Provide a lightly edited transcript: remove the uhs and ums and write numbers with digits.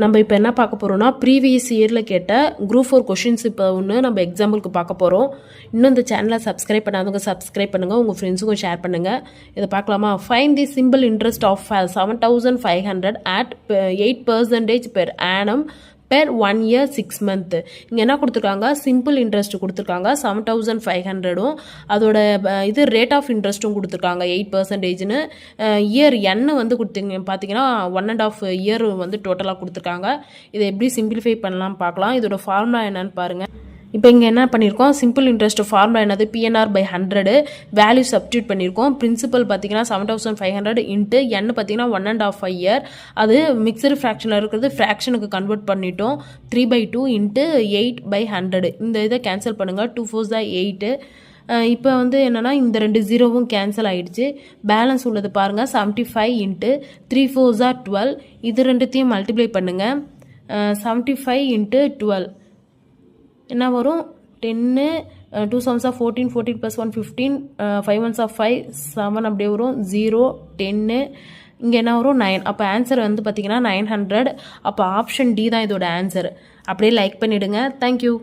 நம்ம இப்போ என்ன பார்க்க போகிறோம்னா ப்ரீவியஸ் இயரில் கேட்ட குரூப் 4 கொஷின்ஸ் இப்போ ஒன்று நம்ம எக்ஸாம்பிளுக்கு பார்க்க போகிறோம். இன்னும் இந்த சேனலை சப்ஸ்கிரைப் பண்ணாதவங்க சப்ஸ்கிரைப் பண்ணுங்கள், உங்கள் ஃப்ரெண்ட்ஸுக்கும் ஷேர் பண்ணுங்கள். இதை பார்க்கலாமா? Find the simple interest of 7,500 at 8% per annum per 1 year 6 month. இங்கே என்ன கொடுத்துருக்காங்க? சிம்பிள் இன்ட்ரெஸ்ட் கொடுத்துருக்காங்க 7,500ம், அதோட இது ரேட் ஆஃப் இன்ட்ரெஸ்ட்டும் கொடுத்துருக்காங்க 8%ன்னு. இயர் என்ன வந்து கொடுத்தீங்க பார்த்தீங்கன்னா 1.5 year வந்து டோட்டலாக கொடுத்துருக்காங்க. இதை எப்படி சிம்பிளிஃபை பண்ணலாம் பார்க்கலாம். இதோட ஃபார்முலா என்னன்னு பாருங்கள். இப்போ இங்கே என்ன பண்ணியிருக்கோம்? சிம்பிள் இன்ட்ரெஸ்ட் ஃபார்முலா என்னது? PNR/100 வேல்யூ சப்ஸ்டியூட் பண்ணியிருக்கோம். பிரின்சிபல் பார்த்தீங்கன்னா 7,500 இன்ட்டு n பார்த்தீங்கன்னா 1.5 year. அது மிக்சடு ஃப்ராக்ஷனில் இருக்கிறது ஃப்ராக்ஷனுக்கு கன்வெர்ட் பண்ணிட்டோம். 3/2 இன்ட்டு 8/100. இந்த இதை கேன்சல் பண்ணுங்கள். 2 4s 8. இப்போ வந்து என்னென்னா இந்த 2 ஜீரோவும் கேன்சல் ஆகிடுச்சு. பேலன்ஸ் உள்ளது பாருங்கள் 75 இன்ட்டு 3 4s 12. இது ரெண்டுத்தையும் மல்டிப்ளை பண்ணுங்கள். 75 இன்ட்டு 12 என்ன வரும்? 10, 2 7s 14, 14 + 1 15, 5 1s 5, 7 அப்படியே வரும். 0, 10, இங்கே என்ன வரும்? 9. அப்போ ஆன்சர் வந்து பார்த்தீங்கன்னா 900. அப்போ ஆப்ஷன் டி தான் இதோட ஆன்சர். அப்படியே லைக் பண்ணிவிடுங்க. தேங்க்யூ.